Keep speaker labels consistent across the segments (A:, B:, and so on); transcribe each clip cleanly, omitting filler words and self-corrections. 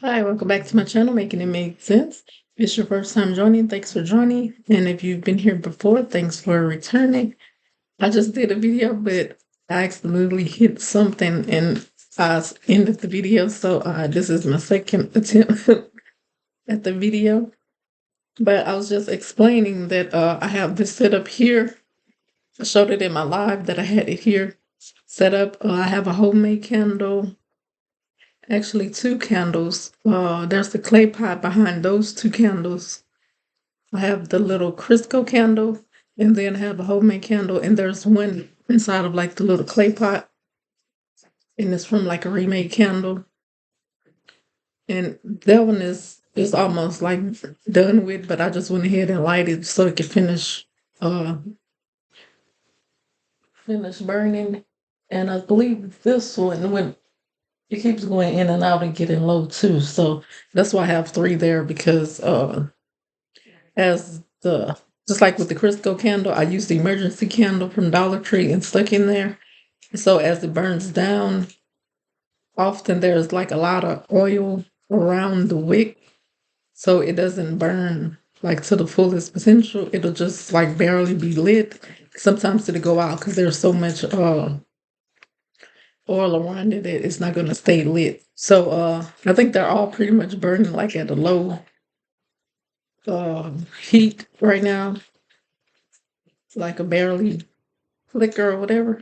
A: Hi, welcome back to my channel, Making It Make Sense. If it's your first time joining, thanks for joining. And if you've been here before, thanks for returning. I just did a video, but I accidentally hit something and I ended the video. So this is my second attempt at the video. But I was just explaining that I have this set up here. I showed it in my live that I had it here set up. I have a homemade candle. Actually, two candles. There's the clay pot behind those two candles. I have the little Crisco candle, and then I have a homemade candle, and there's one inside of like the little clay pot, and it's from like a remade candle. And that one is almost like done with, but I just went ahead and lighted so it could uh finish burning. And I believe this one when it keeps going in and out and getting low too. So that's why I have three there because as the just like with the Crisco candle, I use the emergency candle from Dollar Tree and stuck in there. So as it burns down, often there's like a lot of oil around the wick, so it doesn't burn like to the fullest potential. It'll just like barely be lit. Sometimes it'll go out because there's so much oil around it that it's not going to stay lit. So I think they're all pretty much burning like at a low heat right now, like a barely flicker or whatever.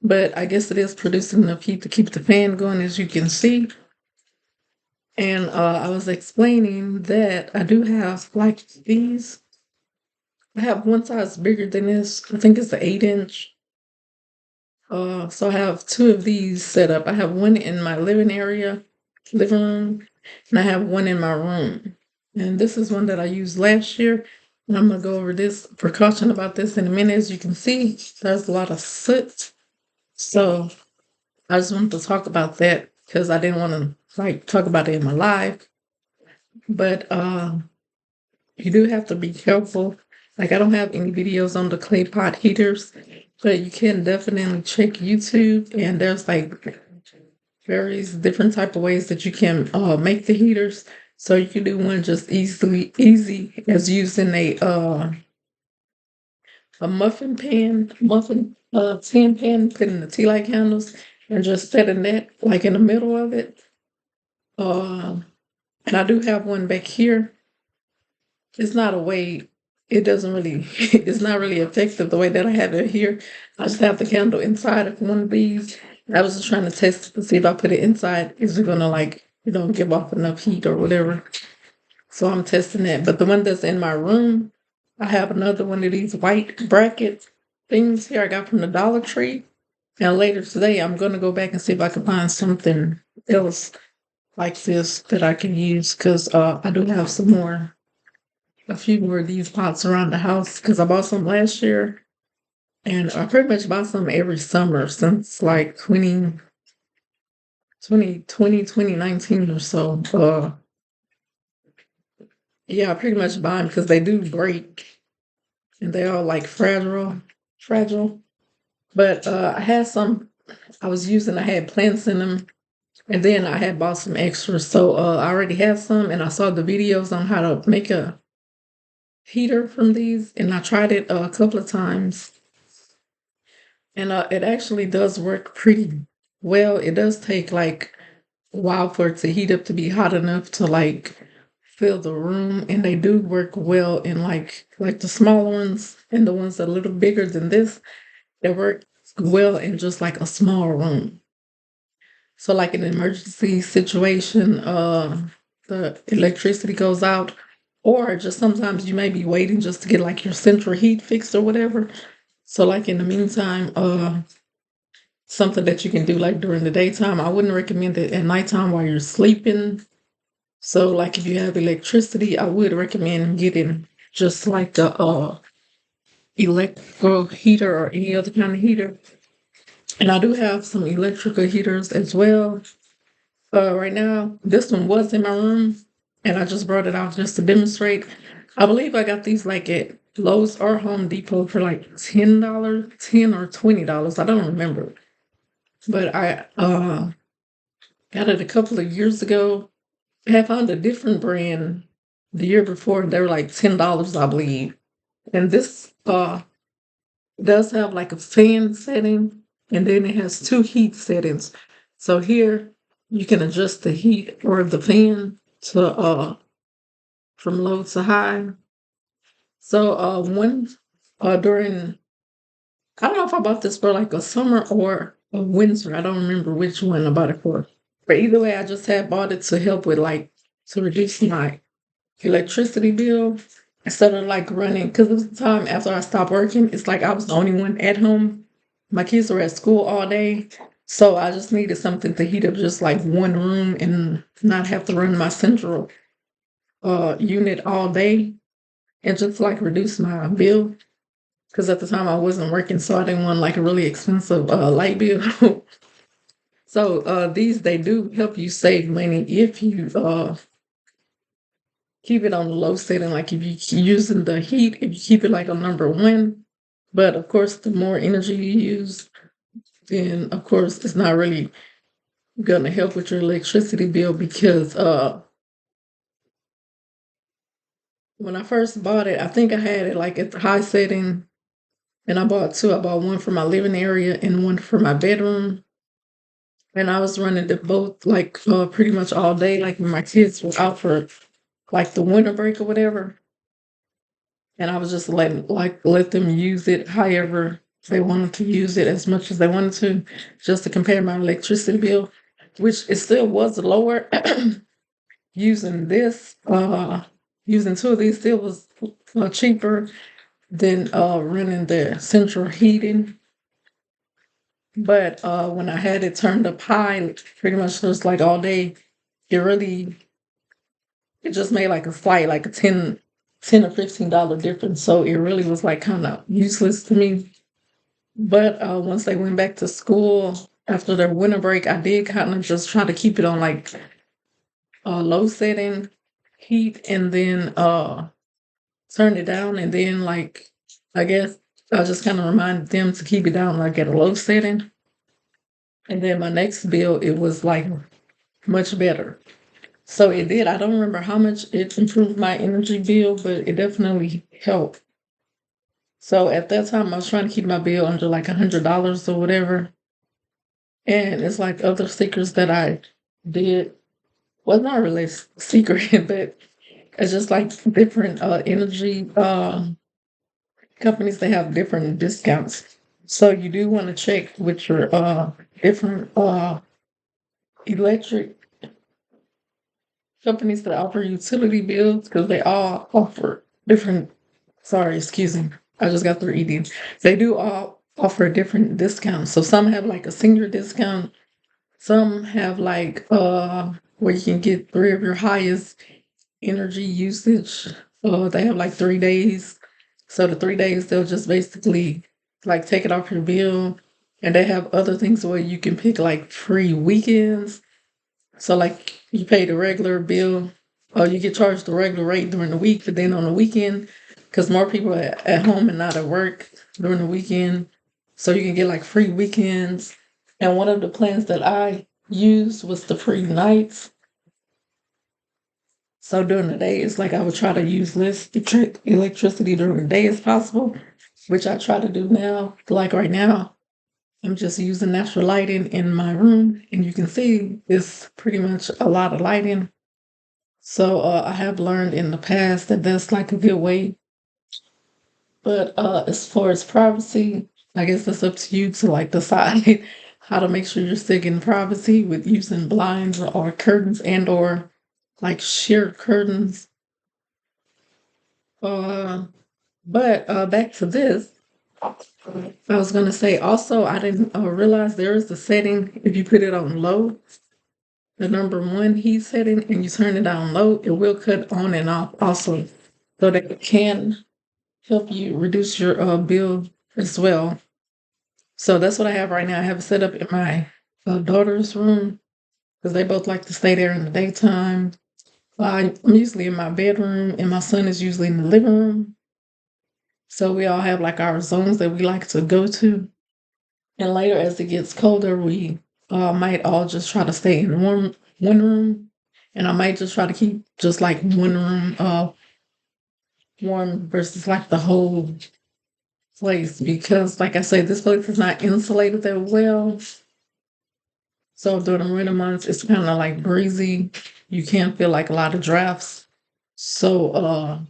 A: But I guess it is producing enough heat to keep the fan going, as you can see. And I was explaining that I do have like these. I have one size bigger than this. I think it's the 8 inch. So I have two of these set up. I have one in my living room, and I have one in my room. And this is one that I used last year. And I'm gonna go over this precaution about this in a minute. As you can see, there's a lot of soot. So I just wanted to talk about that because I didn't want to like talk about it in my live. But you do have to be careful. Like I don't have any videos on the clay pot heaters, but you can definitely check YouTube and there's like various different type of ways that you can make the heaters. So you can do one just easy as using a muffin tin pan, putting the tea light candles and just setting that like in the middle of it. Uh, and I do have one back here. It's not a way, it doesn't really, it's not really effective the way that I have it here. I just have the candle inside of one of these. I was just trying to test to see if I put it inside, is it gonna like, give off enough heat or whatever. So I'm testing that. But the one that's in my room, I have another one of these white bracket things here I got from the Dollar Tree. And later today, I'm gonna go back and see if I can find something else like this that I can use because I do have a few more of these pots around the house because I bought some last year and I pretty much buy some every summer since like 2019 or so. Yeah, I pretty much buy them because they do break and they are like fragile. But I had some I had plants in them and then I had bought some extras. So I already had some and I saw the videos on how to make a heater from these and I tried it a couple of times. And it actually does work pretty well. It does take like a while for it to heat up to be hot enough to like fill the room, and they do work well in like the smaller ones and the ones that are a little bigger than this. They work well in just like a small room. So like in an emergency situation, the electricity goes out, or just sometimes you may be waiting just to get like your central heat fixed or whatever. So like in the meantime, something that you can do like during the daytime. I wouldn't recommend it at nighttime while you're sleeping. So like if you have electricity, I would recommend getting just like a electrical heater or any other kind of heater. And I do have some electrical heaters as well. Right now, this one was in my room, and I just brought it out just to demonstrate. I believe I got these like at Lowe's or Home Depot for like $10, 10 or $20. I don't remember. But I got it a couple of years ago, I had found a different brand the year before. They were like $10, I believe. And this does have like a fan setting, and then it has two heat settings. So here you can adjust the heat or the fan to from low to high. So one during I don't know if I bought this for like a summer or a winter. I don't remember which one I bought it for. But either way, I just had bought it to help with like to reduce my electricity bill instead of like running because it was the time after I stopped working. It's like I was the only one at home. My kids were at school all day. So I just needed something to heat up just like one room and not have to run my central unit all day and just like reduce my bill. Because at the time I wasn't working, so I didn't want like a really expensive light bill. So these they do help you save money if you keep it on the low setting. Like if you keep using the heat, if you keep it like on number one. But of course, the more energy you use, then of course it's not really gonna help with your electricity bill because when I first bought it, I think I had it like at the high setting, and I bought two. I bought one for my living area and one for my bedroom. And I was running them both like pretty much all day, like when my kids were out for like the winter break or whatever. And I was just letting like let them use it however they wanted to use it as much as they wanted to, just to compare my electricity bill, which it still was lower using this, using two of these still was cheaper than running the central heating. But when I had it turned up high, pretty much just like all day, it really it just made like a slight like a 10 or $15 difference. So it really was like kind of useless to me. But once they went back to school after their winter break, I did kind of just try to keep it on like low setting heat and then turn it down. And then like I guess I just kind of reminded them to keep it down like at a low setting. And then my next bill, it was like much better. So it did. I don't remember how much it improved my energy bill, but it definitely helped. So at that time, I was trying to keep my bill under like $100 or whatever. And it's like other stickers that I did. Well, not really secret, but it's just like different energy companies. They have different discounts. So you do want to check with your different electric companies that offer utility bills because they all offer different. Sorry, excuse me. I just got through eating. They do all offer different discounts. So some have like a senior discount. Some have like where you can get three of your highest energy usage. They have like 3 days. So the 3 days they'll just basically like take it off your bill. And they have other things where you can pick like free weekends. So like you pay the regular bill, or you get charged the regular rate during the week, but then on the weekend, because more people are at home and not at work during the weekend, so you can get like free weekends. And one of the plans that I used was the free nights. So during the day, it's like I would try to use less electricity during the day as possible, which I try to do now. Like right now, I'm just using natural lighting in my room, and you can see it's pretty much a lot of lighting. So I have learned in the past that that's like a good way. But as far as privacy, I guess it's up to you to like decide how to make sure you're still getting privacy with using blinds or curtains and or like sheer curtains. Uh, but back to this. I was gonna say also I didn't realize there is a setting if you put it on low, the number one heat setting, and you turn it down low, it will cut on and off also, so that it can help you reduce your bill as well. So that's what I have right now. I have it set up in my daughter's room because they both like to stay there in the daytime. I'm usually in my bedroom, and my son is usually in the living room. So we all have like our zones that we like to go to. And later, as it gets colder, we might all just try to stay in one room. And I might just try to keep just like one room warm versus like the whole place because, like I said, this place is not insulated that well. So during the winter months, it's kind of like breezy. You can't feel like a lot of drafts. So,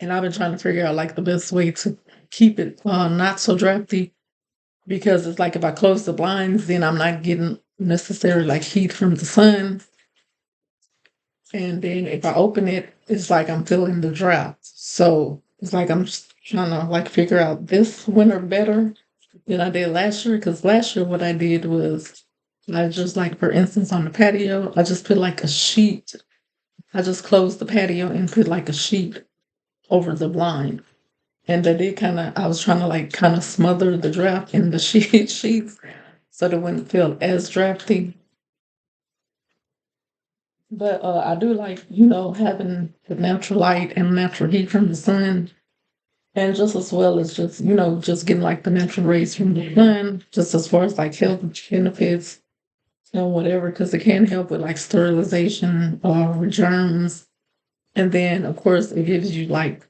A: and I've been trying to figure out like the best way to keep it not so drafty because it's like if I close the blinds, then I'm not getting necessarily like heat from the sun. And then if I open it, it's like I'm feeling the draft. So it's like I'm just trying to like figure out this winter better than I did last year. Because last year, what I did was I just like, for instance, on the patio, I just put like a sheet. I just closed the patio and put like a sheet over the blind. And that did kind of, I was trying to like kind of smother the draft in the sheets so that it wouldn't feel as drafty. But I do like, having the natural light and natural heat from the sun. And just as well as just, just getting like the natural rays from the sun, just as far as like health benefits and whatever, because it can help with like sterilization or germs. And then, of course, it gives you like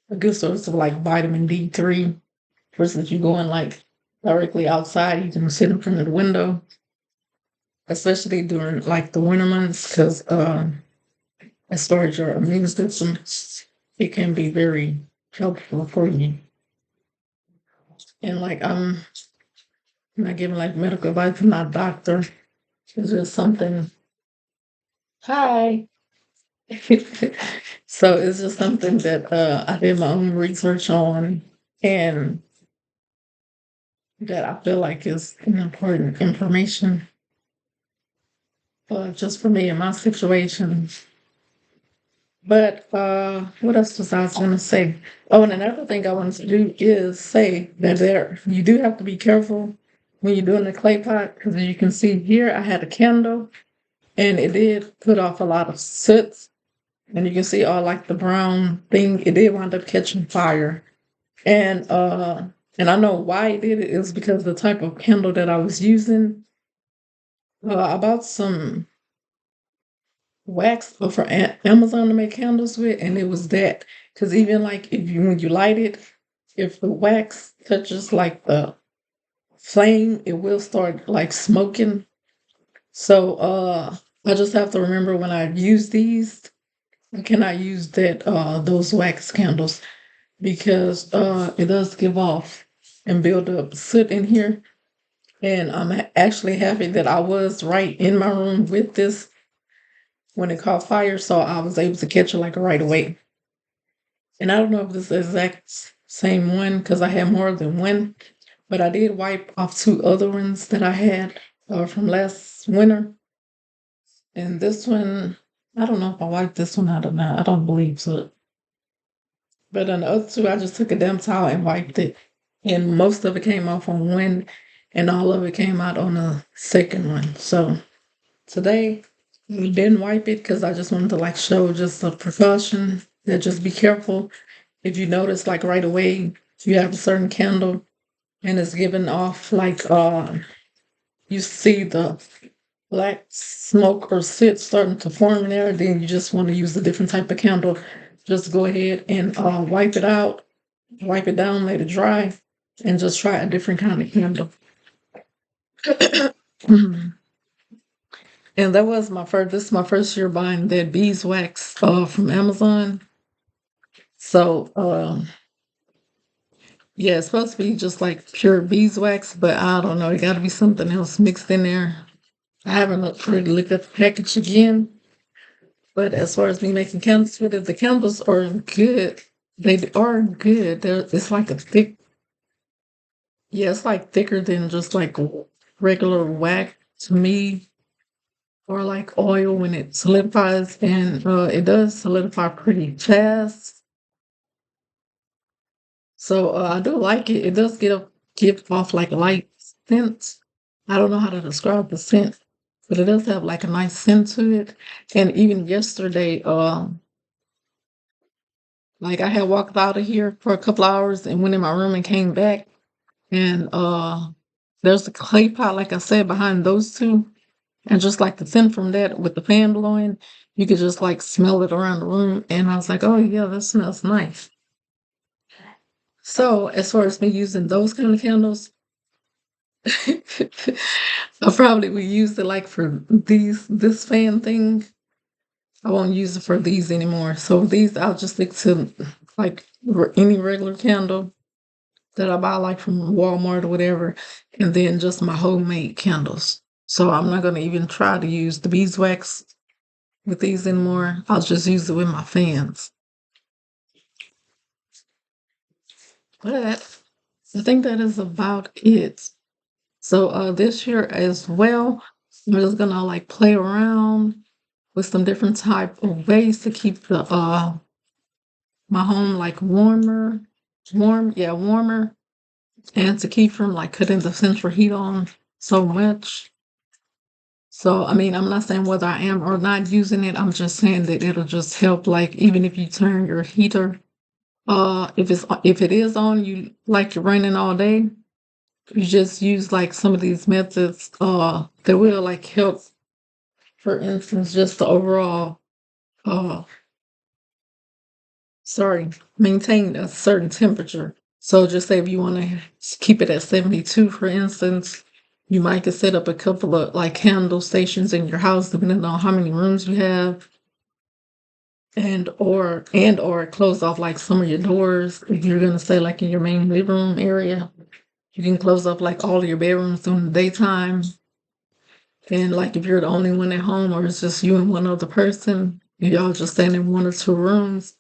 A: a good source of like vitamin D3 versus you going like directly outside. You can sit in front of the window, especially during like the winter months, because as far as your immune system, it can be very helpful for you. And like I'm not giving like medical advice, I'm not a doctor. It's just something. Hi. So it's just something that I did my own research on and that I feel like is an important information just for me in my situation. But what else was I going to say? Oh, and another thing I wanted to do is say that you do have to be careful when you're doing the clay pot because as you can see here, I had a candle and it did put off a lot of soot. And you can see all like the brown thing. It did wind up catching fire, and and I know why it did it is because the type of candle that I was using. I bought some wax for Amazon to make candles with, and it was that because even like if you when you light it, if the wax touches like the flame, it will start like smoking. So I just have to remember when I use these, I cannot use that those wax candles because it does give off and build up soot in here. And I'm actually happy that I was right in my room with this when it caught fire, so I was able to catch it like right away. And I don't know if this is the exact same one because I had more than one, but I did wipe off two other ones that I had from last winter. And this one, I don't know if I wiped this one out or not. I don't believe so. But on the other two, I just took a damn towel and wiped it. And most of it came off on one, and all of it came out on the second one. So today, we didn't wipe it because I just wanted to like show just a precaution that just be careful. If you notice like right away, you have a certain candle and it's giving off like you see the black smoke or soot starting to form in there, then you just want to use a different type of candle. Just go ahead and wipe it out, wipe it down, let it dry, and just try a different kind of candle. And that was my first. This is my first year buying that beeswax from Amazon. So yeah, it's supposed to be just like pure beeswax, but I don't know. It got to be something else mixed in there. I haven't really looked at the package again. But as far as me making candles with it, the candles are good. They are good. It's like a thick, yeah, it's like thicker than just like regular wax to me, or like oil when it solidifies, and it does solidify pretty fast. So I do like it. It does give off like a light scent. I don't know how to describe the scent, but it does have like a nice scent to it. And even yesterday, like I had walked out of here for a couple hours and went in my room and came back. And there's a clay pot, like I said, behind those two. And just like the scent from that with the fan blowing, you could just like smell it around the room. And I was like, oh yeah, that smells nice. So as far as me using those kind of candles, I probably would use it like for this fan thing. I won't use it for these anymore. So these I'll just stick to like any regular candle that I buy like from Walmart or whatever, and then just my homemade candles. So I'm not gonna even try to use the beeswax with these anymore. I'll just use it with my fans. But I think that is about it. So this year as well, I'm just gonna like play around with some different type of ways to keep the my home like warmer, and to keep from like cutting the central heat on so much. So I mean, I'm not saying whether I am or not using it. I'm just saying that it'll just help. Like even if you turn your heater, if it is on, you like you're running all day, you just use like some of these methods that will like help. For instance, just the overall uh sorry, maintain a certain temperature. So just say if you want to keep it at 72, for instance, you might could set up a couple of like candle stations in your house, depending on how many rooms you have, and or close off like some of your doors. If you're gonna stay like in your main living room area, you can close up like all of your bedrooms during the daytime. And like if you're the only one at home or it's just you and one other person, y'all just staying in one or two rooms,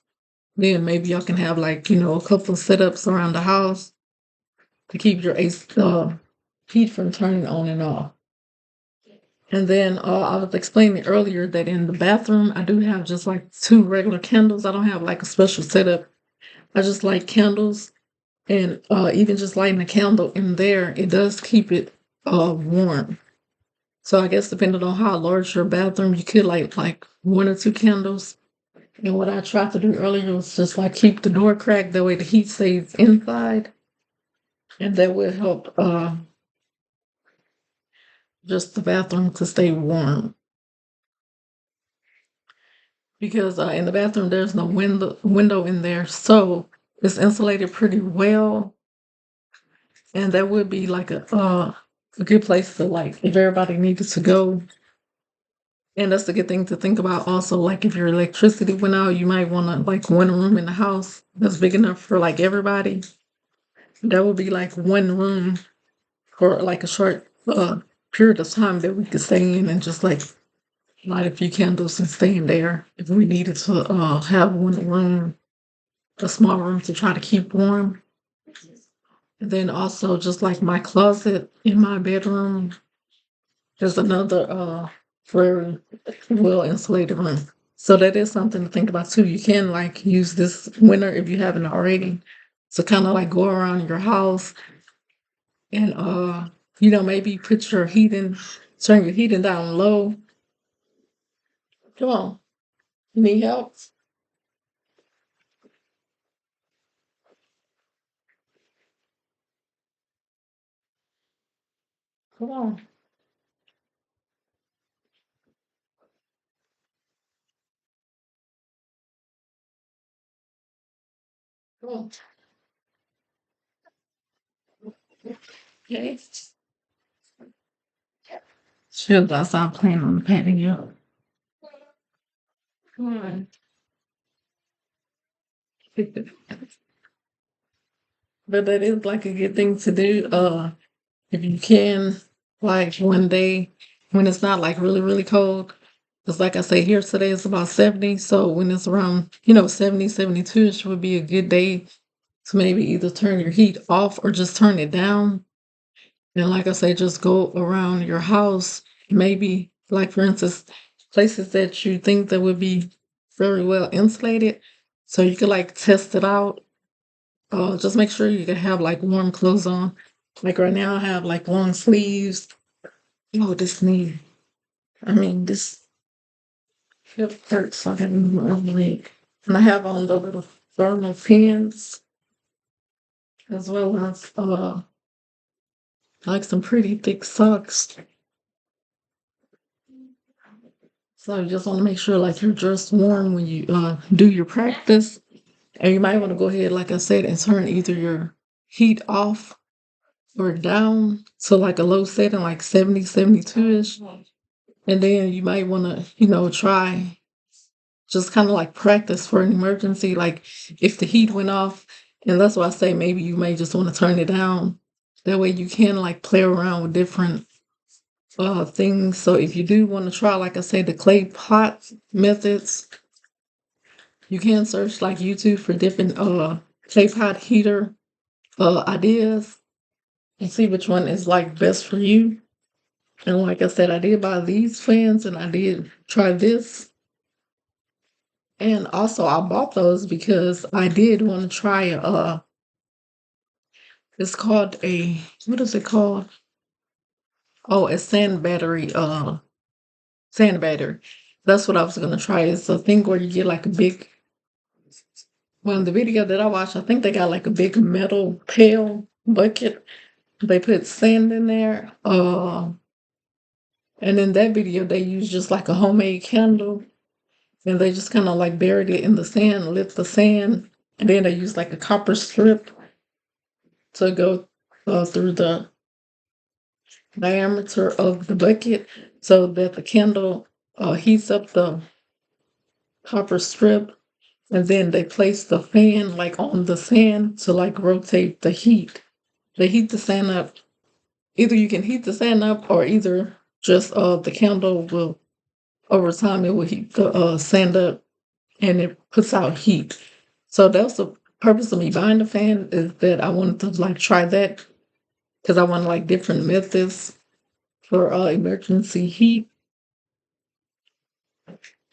A: then maybe y'all can have like, a couple of setups around the house to keep your heat from turning on and off. And then I was explaining earlier that in the bathroom, I do have just like two regular candles. I don't have like a special setup. I just like candles, and even just lighting a candle in there, it does keep it warm. So I guess depending on how large your bathroom, you could light like one or two candles. And what I tried to do earlier was just like keep the door cracked, that way the heat stays inside, and that will help just the bathroom to stay warm. Because in the bathroom there's no window in there, so it's insulated pretty well, and that would be like a good place to like if everybody needed to go. And that's a good thing to think about also, like if your electricity went out, you might want to like one room in the house that's big enough for like everybody. That would be like one room for like a short period of time that we could stay in and just like light a few candles and stay in there if we needed to have one room, a small room to try to keep warm. And then also just like my closet in my bedroom, there's another very well insulated room. So that is something to think about too. You can like use this winter if you haven't already to kind of like go around your house and maybe put your heating, turn your heating down low. Come on, you need help? Come on, come on. Okay. Should I stop playing on the patio? Come on. But that is like a good thing to do. If you can, like one day when it's not like really, really cold. Because like I say, here today it's about 70. So when it's around, 70, 72, it would be a good day to maybe either turn your heat off or just turn it down. And like I say, just go around your house. Maybe, like for instance, places that you think that would be very well insulated. So you could like test it out. Just make sure you can have like warm clothes on. Like right now, I have like long sleeves. Oh, this knee. I mean, this hip hurts. So I can move my leg. And I have on the little thermal pins as well as like some pretty thick socks. So you just want to make sure like you're just warm when you do your practice. And you might want to go ahead, like I said, and turn either your heat off or down to like a low setting, like 70, 72-ish. And then you might want to, try just kind of like practice for an emergency. Like if the heat went off, and that's why I say maybe you may just want to turn it down. That way you can like play around with different things. So if you do want to try, like I say, the clay pot methods, you can search like YouTube for different clay pot heater ideas and see which one is like best for you. And like I said, I did buy these fans and I did try this. And also I bought those because I did want to try it's called a, what is it called? Oh, a sand battery. That's what I was gonna try. It's a thing where you get like a big, well, in the video that I watched, I think they got like a big metal pail bucket. They put sand in there. And in that video they used just like a homemade candle and they just kind of like buried it in the sand, lit the sand, and then they used like a copper strip to go through the diameter of the bucket so that the candle heats up the copper strip, and then they place the fan like on the sand to like rotate the heat. They heat the sand up. Either you can heat the sand up or either just the candle will, over time it will heat the sand up and it puts out heat. So that's the purpose of me buying the fan, is that I wanted to like try that because I want like different methods for emergency heat.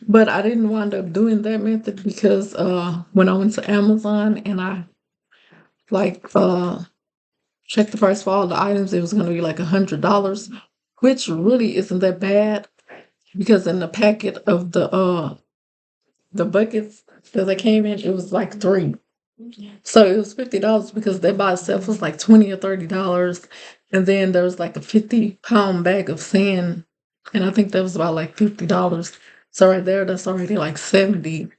A: But I didn't wind up doing that method because when I went to Amazon and I like checked the price for all the items, it was going to be like $100, which really isn't that bad because in the packet of the buckets that they came in, it was like three. So it was $50 because they by itself was like $20 or $30. And then there was like a 50-pound bag of sand. And I think that was about like $50. So right there, that's already like 70.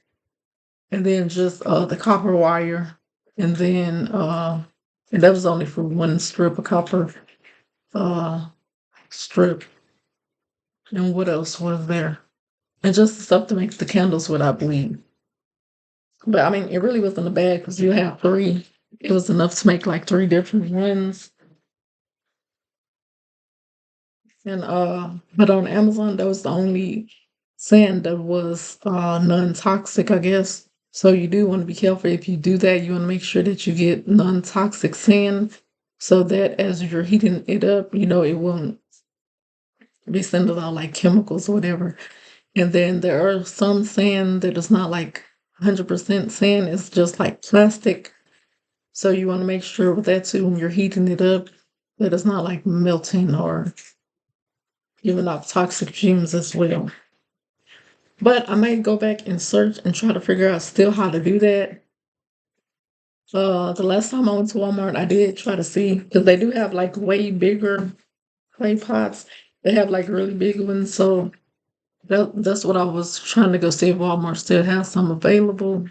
A: And then just the copper wire. And that was only for one strip of copper strip. And what else was there? And just the stuff to make the candles with, I believe. But I mean, it really wasn't a bad because you have three. It was enough to make like three different ones. And but on Amazon, that was the only sand that was non-toxic, I guess. So you do want to be careful if you do that. You want to make sure that you get non-toxic sand so that as you're heating it up, it won't be sending out like chemicals or whatever. And then there are some sand that is not like 100% sand, it's just like plastic. So you want to make sure with that too, when you're heating it up, that it's not like melting or giving off toxic fumes as well. But I may go back and search and try to figure out still how to do that. The last time I went to Walmart, I did try to see because they do have like way bigger clay pots. They have like really big ones, so that's what I was trying to go see if Walmart still has some available.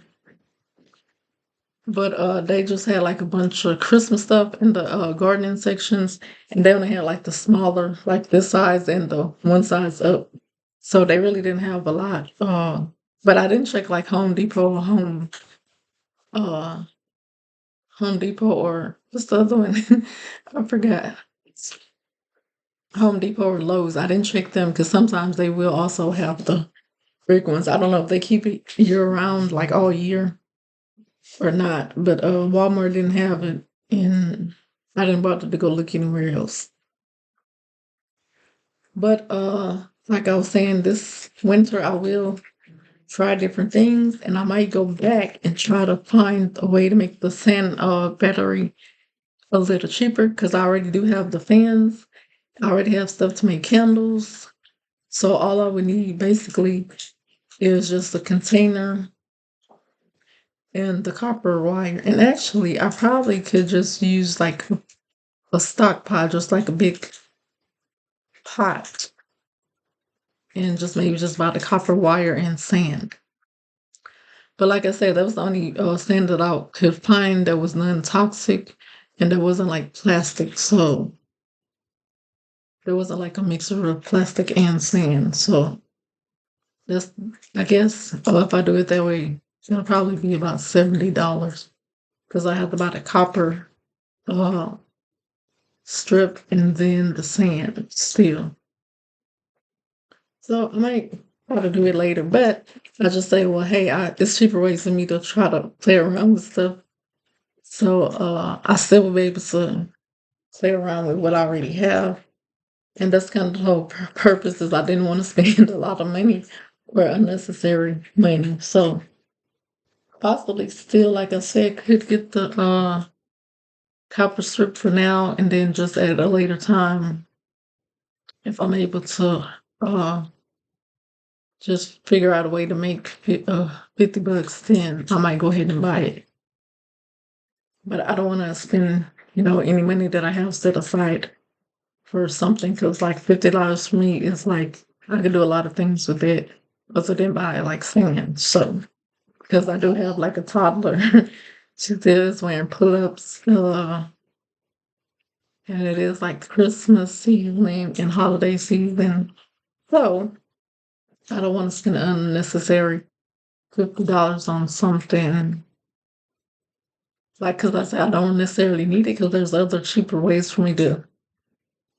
A: But they just had like a bunch of Christmas stuff in the gardening sections, and they only had like the smaller, like this size and the one size up. So they really didn't have a lot. But I didn't check like Home Depot or uh Home Depot or what's the other one? I forgot. Home Depot or Lowe's. I didn't check them because sometimes they will also have the big ones. I don't know if they keep it year round, like all year or not. But Walmart didn't have it, and I didn't bother to go look anywhere else. But like I was saying, this winter I will try different things, and I might go back and try to find a way to make the sand battery a little cheaper because I already do have the fans. I already have stuff to make candles. So all I would need basically is just a container and the copper wire. And actually, I probably could just use like a stock pot, just like a big pot. and just maybe just buy the copper wire and sand. But like I said, that was the only sand that I could find that was non-toxic, and there wasn't like plastic, so there wasn't like a mixture of plastic and sand. So that's, I guess, if I do it that way, it'll probably be about $70 because I have to buy the copper uh, strip and then the sand still. So I might try to do it later, but I just say, well, hey, it's cheaper ways for me to try to play around with stuff. So I still will be able to play around with what I already have. And that's kind of the whole purpose is I didn't want to spend a lot of money or unnecessary money. So possibly still, like I said, could get the copper strip for now and then just at a later time if I'm able to just figure out a way to make $50, then I might go ahead and buy it. But I don't want to spend, any money that I have set aside for something because like $50 for me is like I could do a lot of things with it other than buy like sand. So because I do have like a toddler, she is wearing pull-ups, and it is like Christmas season and holiday season. So I don't want to spend unnecessary $50 on something. Like, because I said, I don't necessarily need it because there's other cheaper ways for me to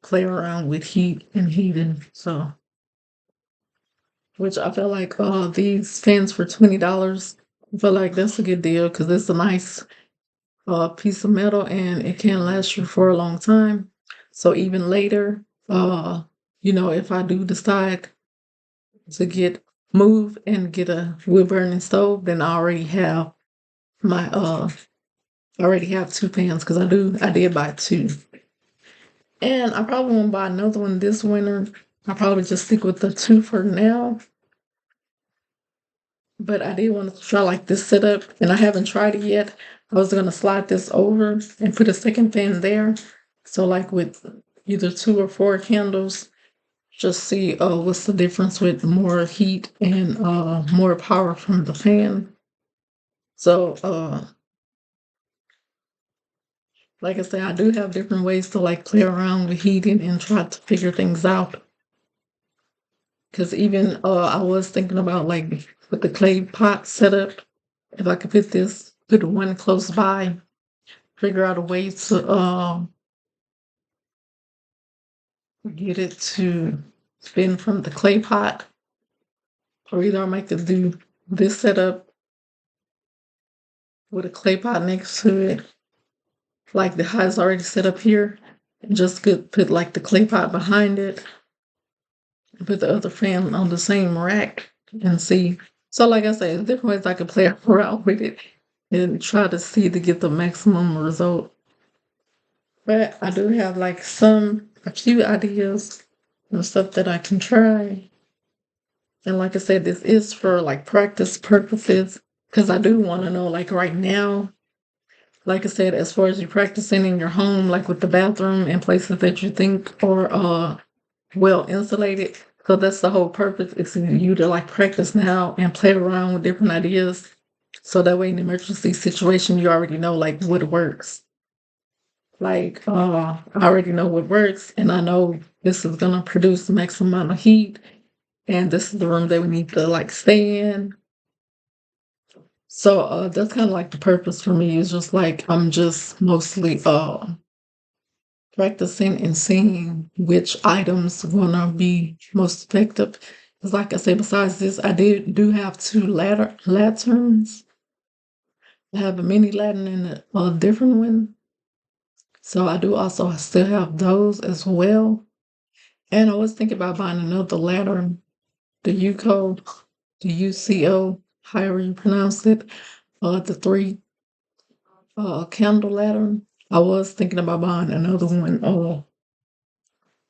A: play around with heat and heating. So, which I feel like these fans for $20, I feel like that's a good deal because it's a nice piece of metal and it can last you for a long time. So even later, if I do decide to move and get a wood burning stove, then my I already have two pans because I did buy two. And I probably won't buy another one this winter. I'll probably just stick with the two for now. But I did want to try like this setup and I haven't tried it yet. I was gonna slide this over and put a second fan there. So like with either 2 or 4 candles, just see what's the difference with more heat and more power from the fan. So like I said, I do have different ways to like play around with heating and try to figure things out. Because even I was thinking about like with the clay pot setup, if I could put one close by, figure out a way to get it to spin from the clay pot, or either I might could do this setup with a clay pot next to it, like the high's already set up here, and just could put like the clay pot behind it, and put the other fan on the same rack and see. So like I said, there's different ways I could play around with it and try to see to get the maximum result. But I do have like a few ideas and stuff that I can try. And like I said, this is for like practice purposes because I do want to know like right now, like I said, as far as you practicing in your home, like with the bathroom and places that you think are well insulated. So that's the whole purpose is for you to like practice now and play around with different ideas. So that way in an emergency situation, you already know like what works. Like I already know what works and I know this is gonna produce the maximum amount of heat and this is the room that we need to like stay in. So that's kind of like the purpose for me is just like I'm just mostly practicing and seeing which items gonna be most effective. Because like I said, besides this, I do have two lanterns. I have a mini lantern and a different one. So I do also still have those as well. And I was thinking about buying another lantern, the UCO, however you pronounce it, the 3 candle lantern. I was thinking about buying another one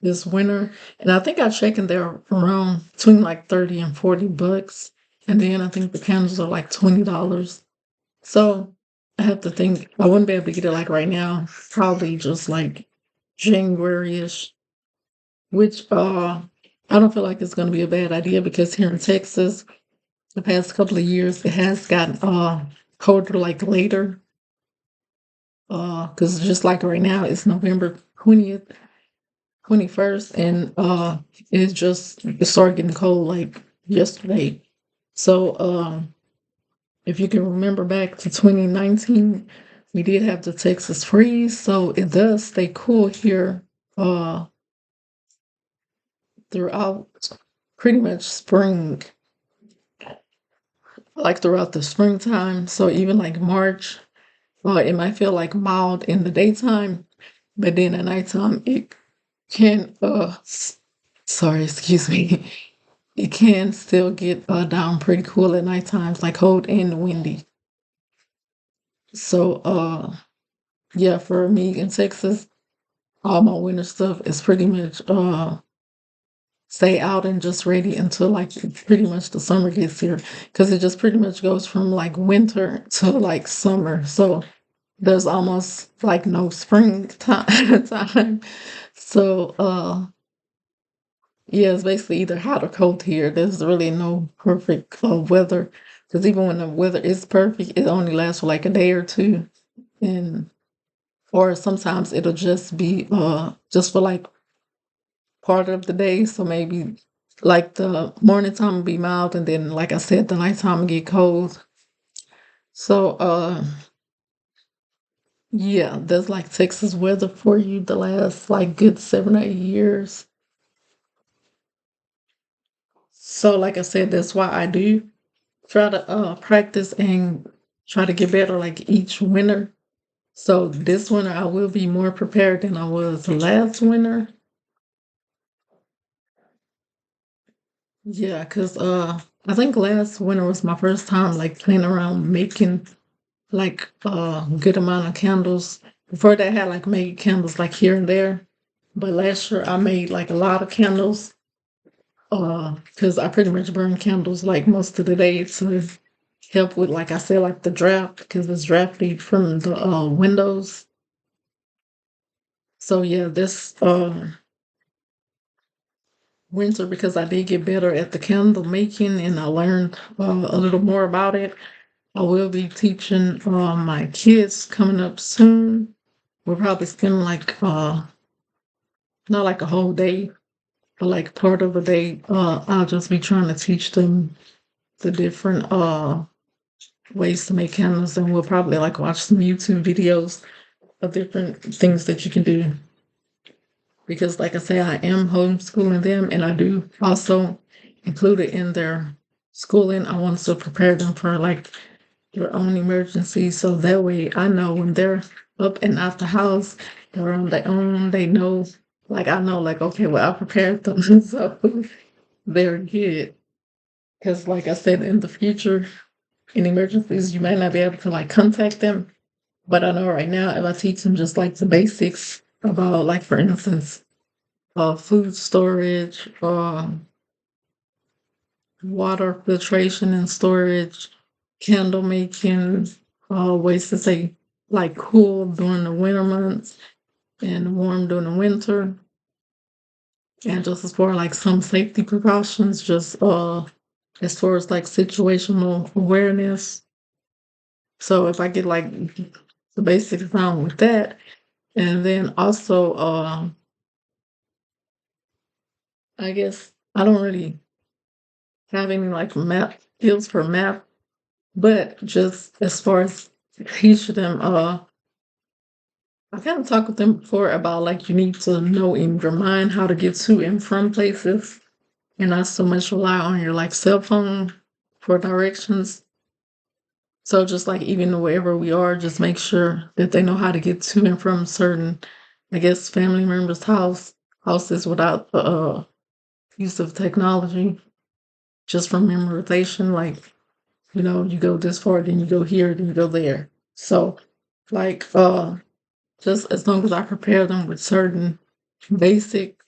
A: this winter, and I think I checked and they're around between like 30 and $40. And then I think the candles are like $20. So I have to think I wouldn't be able to get it like right now, probably just like January-ish, which I don't feel like it's going to be a bad idea because here in Texas, the past couple of years, it has gotten colder like later. Because just like right now, it's November 20th, 21st, and it started getting cold like yesterday. So if you can remember back to 2019, we did have the Texas freeze, so it does stay cool here uh throughout pretty much spring, like throughout the springtime. So even like March, it might feel like mild in the daytime, but then at nighttime it can sorry, excuse me. It can still get down pretty cool at night times, like cold and windy. So yeah, for me in Texas, all my winter stuff is pretty much stay out and just ready until like pretty much the summer gets here. Cause it just pretty much goes from like winter to like summer. So there's almost like no spring time. So yeah, it's basically either hot or cold here. There's really no perfect weather. Because even when the weather is perfect, it only lasts for like a day or two. And or sometimes it'll just be just for like part of the day. So maybe like the morning time will be mild and then like I said, the nighttime will get cold. So yeah, that's like Texas weather for you the last like good 7 or 8 years. So like I said, that's why I do try to practice and try to get better like each winter. So this winter I will be more prepared than I was last winter. Yeah, because I think last winter was my first time like playing around making like a good amount of candles. Before that I had like made candles like here and there. But last year I made like a lot of candles. Because I pretty much burn candles like most of the day to help with like I said, like the draft because it's drafty from the windows. So yeah, this winter because I did get better at the candle making and I learned a little more about it. I will be teaching my kids coming up soon. We'll probably spend like not like a whole day, but like part of a day. I'll just be trying to teach them the different ways to make candles, and we'll probably like watch some YouTube videos of different things that you can do. Because, like I say, I am homeschooling them, and I do also include it in their schooling. I want to prepare them for like their own emergencies, so that way I know when they're up and out the house, they're on their own. They know, like I know, like okay, well I prepared them, so they're good. Because, like I said, in the future, in emergencies, you might not be able to like contact them. But I know right now, if I teach them just like the basics about, like for instance, food storage, water filtration and storage, candle making, ways to stay like cool during the winter months and warm during the winter. And just as far like some safety precautions, just as far as like situational awareness. So if I get like the basics down with that, and then also I guess I don't really have any like math skills for math, but just as far as teaching them, I kind of talked with them before about like you need to know in your mind how to get to and from places and not so much rely on your like cell phone for directions. So just like even wherever we are, just make sure that they know how to get to and from certain, I guess, family members' houses without the use of technology, just from memorization. Like you go this far, then you go here, then you go there. So like just as long as I prepare them with certain basic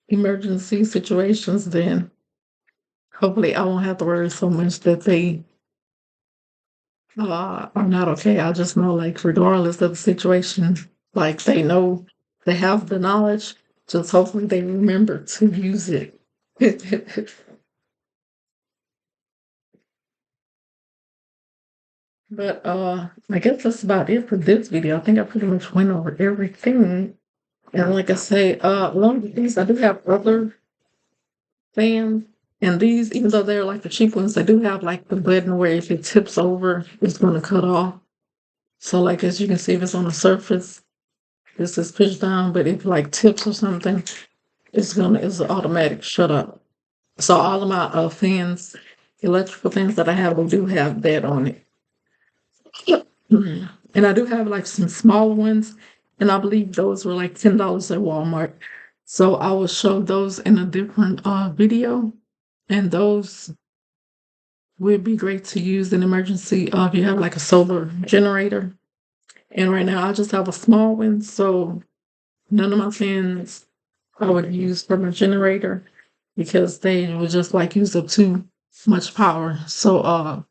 A: emergency situations, then hopefully I won't have to worry so much that they are not okay. I just know, like, regardless of the situation, like, they know they have the knowledge, just hopefully they remember to use it. But I guess that's about it for this video. I think I pretty much went over everything. And like I say, one of the things I do have other fans, and these, even though they're like the cheap ones, they do have like the button where if it tips over, it's gonna cut off. So like as you can see, if it's on the surface, this is pushed down, but if like tips or something, it's an automatic shut up. So all of my fans, electrical fans that I have, they do have that on it. And I do have like some smaller ones, and I believe those were like $10 at Walmart. So I will show those in a different video, and those would be great to use in emergency if you have like a solar generator. And right now I just have a small one, so none of my fans I would use for my generator because they would just like use up too much power. So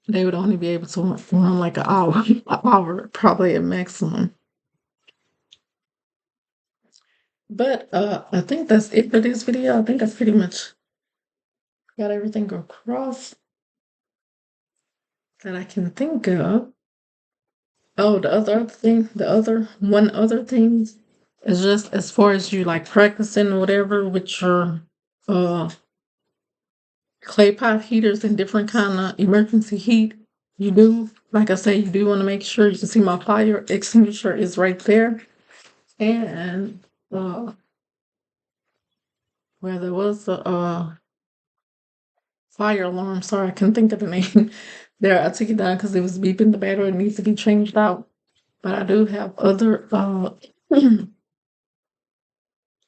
A: they would only be able to run like an hour probably at maximum. But I think that's it for this video. I think I pretty much got everything across that I can think of. Oh, one other thing is just as far as you like practicing or whatever with your uh clay pot heaters and different kind of emergency heat, you do, like I say, you do want to make sure you can see my fire extinguisher is right there. And where there was a fire alarm, sorry, I couldn't think of the name. There, I took it down because it was beeping. The battery needs to be changed out. But I do have other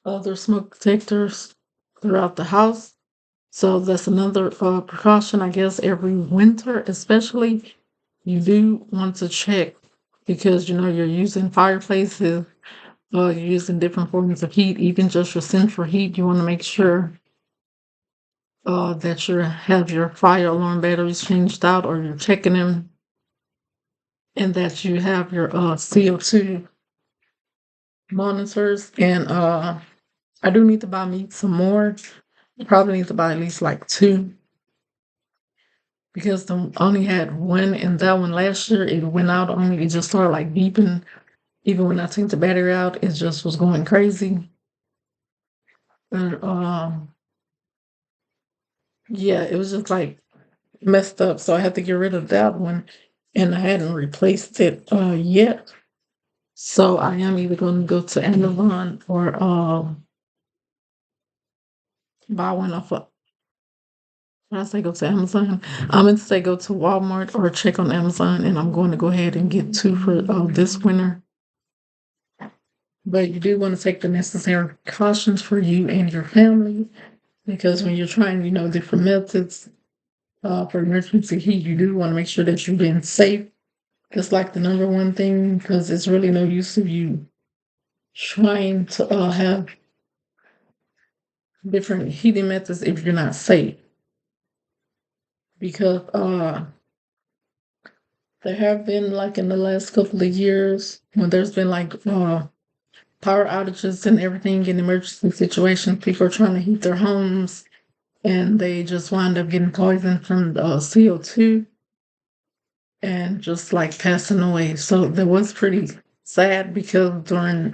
A: other smoke detectors throughout the house. So that's another precaution, I guess, every winter, especially. You do want to check because you know you're using fireplaces, you're using different forms of heat, even just your central heat. You want to make sure that you have your fire alarm batteries changed out or you're checking them, and that you have your CO2 monitors. And I do need to buy me some more. Probably need to buy at least like two because I only had one, and that one last year it went out on me. It just started like beeping. Even when I took the battery out, it just was going crazy. And yeah, it was just like messed up. So I had to get rid of that one, and I hadn't replaced it yet. So I am either going to go to Amazon or buy one off of. When I say go to Amazon, I'm going to say go to Walmart or check on Amazon, and I'm going to go ahead and get two for this winter. But you do want to take the necessary precautions for you and your family because when you're trying, you know, different methods for emergency heat, you do want to make sure that you're being safe. It's like the number one thing because it's really no use of you trying to have different heating methods if you're not safe. Because there have been like in the last couple of years when there's been like power outages and everything in emergency situations, people are trying to heat their homes and they just wind up getting poisoned from the CO2 and just like passing away. So that was pretty sad because during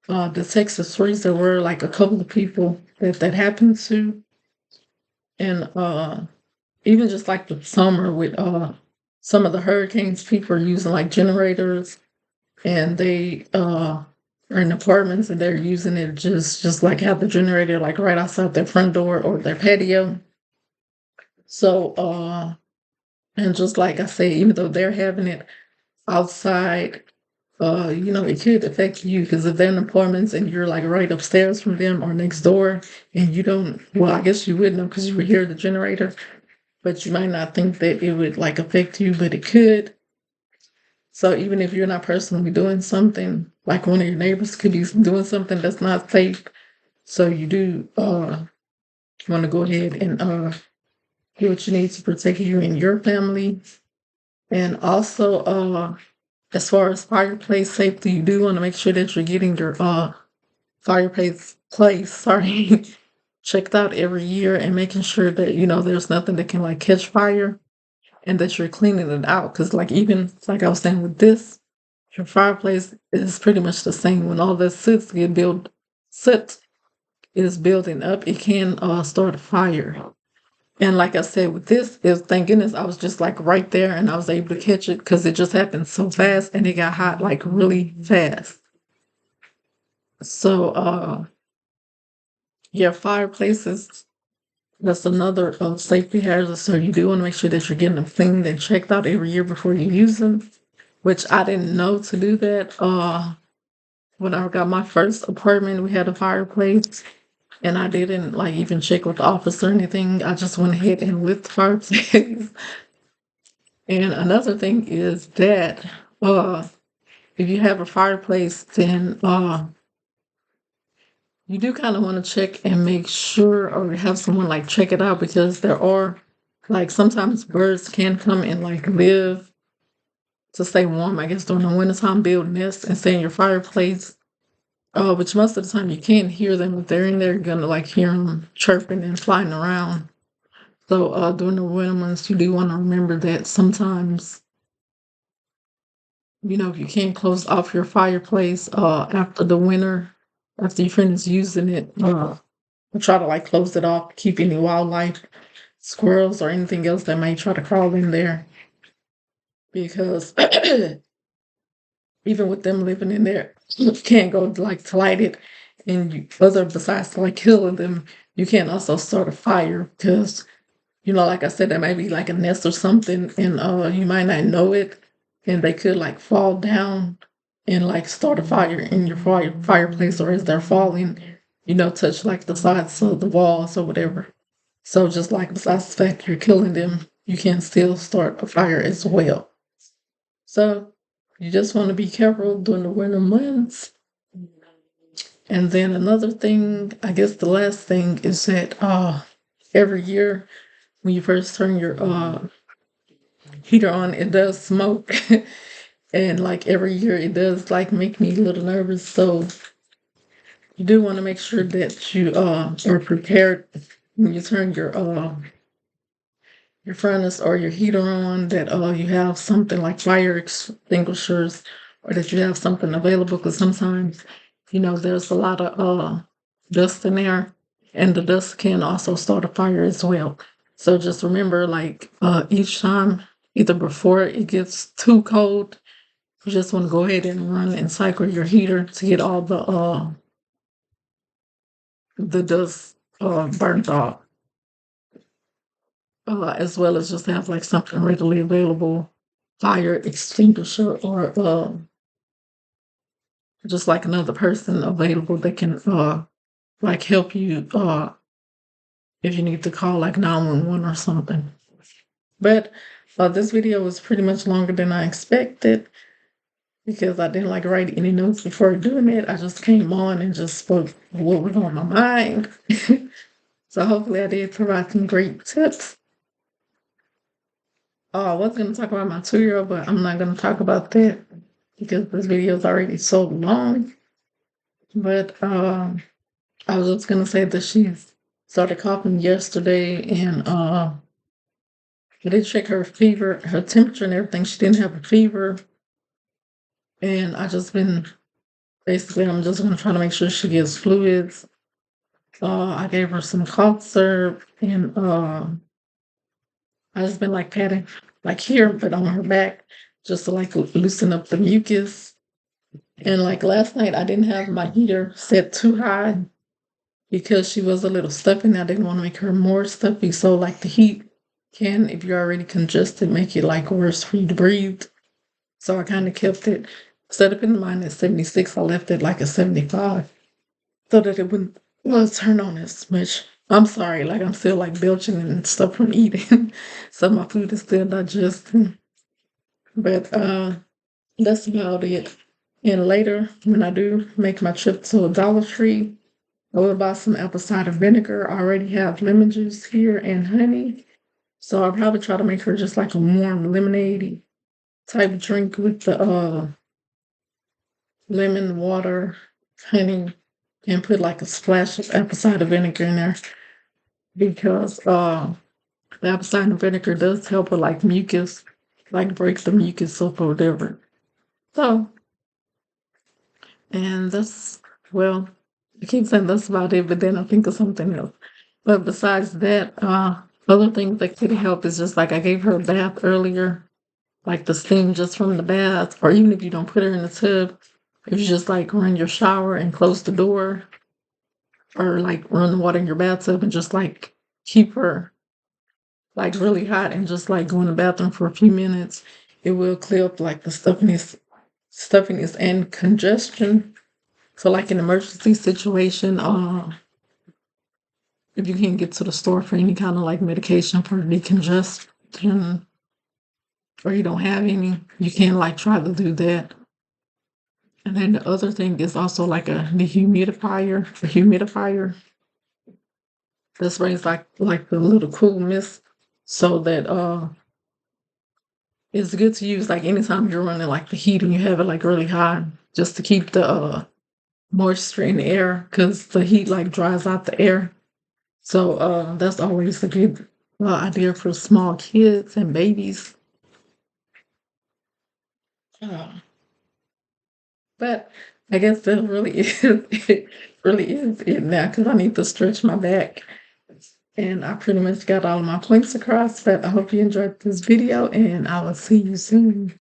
A: the Texas freeze, there were like a couple of people that happened to, and even just like the summer with some of the hurricanes, people are using like generators, and they are in apartments and they're using it just like have the generator like right outside their front door or their patio. So and just like I say, even though they're having it outside, you know, it could affect you because if they're in apartments and you're like right upstairs from them or next door, and you don't, well, I guess you would know because you would hear the generator, but you might not think that it would like affect you, but it could. So even if you're not personally doing something, like one of your neighbors could be doing something that's not safe. So you do want to go ahead and do what you need to protect you and your family. And also, as far as fireplace safety, you do want to make sure that you're getting your fireplace sorry, checked out every year and making sure that, there's nothing that can like catch fire and that you're cleaning it out. Because, like, even like I was saying with this, your fireplace is pretty much the same. When all the soot is building up, it can start a fire. And like I said, with this, is thank goodness I was just like right there and I was able to catch it because it just happened so fast and it got hot like really fast. So, yeah, fireplaces, that's another safety hazard. So you do want to make sure that you're getting them cleaned and checked out every year before you use them, which I didn't know to do that. When I got my first apartment, we had a fireplace, and I didn't like even check with the office or anything. I just went ahead and lit the fireplace. And another thing is that if you have a fireplace, then you do kind of want to check and make sure, or have someone like check it out, because there are like sometimes birds can come and like live to stay warm, I guess, during the wintertime, build nests and stay in your fireplace. Which most of the time you can't hear them. If they're in there, you're gonna like hear them chirping and flying around. So during the winter months, you do want to remember that sometimes, if you can't close off your fireplace after the winter, after you finish using it, try to like close it off, keep any wildlife, squirrels or anything else that may try to crawl in there. Because even with them living in there, you can't go like to light it, and other besides like killing them, you can't also start a fire because like I said, there may be like a nest or something, and you might not know it, and they could like fall down and like start a fire in your fireplace, or as they're falling, touch like the sides of the walls or whatever. So just like besides the fact you're killing them, you can still start a fire as well. So you just want to be careful during the winter months. And then another thing, I guess the last thing is that every year when you first turn your heater on, it does smoke. And like every year it does like make me a little nervous. So you do want to make sure that you are prepared when you turn your furnace or your heater on, that you have something like fire extinguishers, or that you have something available, because sometimes there's a lot of dust in there, and the dust can also start a fire as well. So just remember, like each time, either before it gets too cold, you just want to go ahead and run and cycle your heater to get all the dust burnt off, as well as just have like something readily available, fire extinguisher, or just like another person available that can like help you if you need to call like 911 or something. But this video was pretty much longer than I expected because I didn't like write any notes before doing it. I just came on and just spoke what was on my mind. So hopefully I did provide some great tips. I was going to talk about my 2-year-old, but I'm not going to talk about that because this video is already so long. But I was just going to say that she started coughing yesterday, and I did check her fever, her temperature and everything. She didn't have a fever. And I'm just going to try to make sure she gets fluids. I gave her some cough syrup, and I just been like patting like here, but on her back, just to like loosen up the mucus. And like last night, I didn't have my heater set too high because she was a little stuffy, and I didn't want to make her more stuffy. So like the heat can, if you're already congested, make it like worse for you to breathe. So I kind of kept it, instead of putting mine at 76, I left it like a 75 so that it wouldn't turn on as much. I'm sorry, like I'm still like belching and stuff from eating. So my food is still digesting. But that's about it. And later, when I do make my trip to a Dollar Tree, I will buy some apple cider vinegar. I already have lemon juice here and honey. So I'll probably try to make her just like a warm lemonade type drink with the lemon water, honey, and put like a splash of apple cider vinegar in there because the apple cider vinegar does help with like mucus, like break the mucus up or whatever. So, and that's, well, I keep saying that's about it, but then I think of something else. But besides that, other things that could help is just like I gave her a bath earlier, like the steam just from the bath, or even if you don't put her in the tub, if you just like run your shower and close the door, or like run the water in your bathtub and just like keep her like really hot and just like go in the bathroom for a few minutes, it will clear up like the stuffiness and congestion. So like in emergency situation, if you can't get to the store for any kind of like medication for decongestion or you don't have any, you can like try to do that. And then the other thing is also like a humidifier that sprays like the little cool mist so that it's good to use like anytime you're running like the heat and you have it like really hot just to keep the moisture in the air because the heat like dries out the air. So that's always a good idea for small kids and babies. Uh, but I guess that really is it. Really is it now because I need to stretch my back. And I pretty much got all of my points across. But I hope you enjoyed this video, and I will see you soon.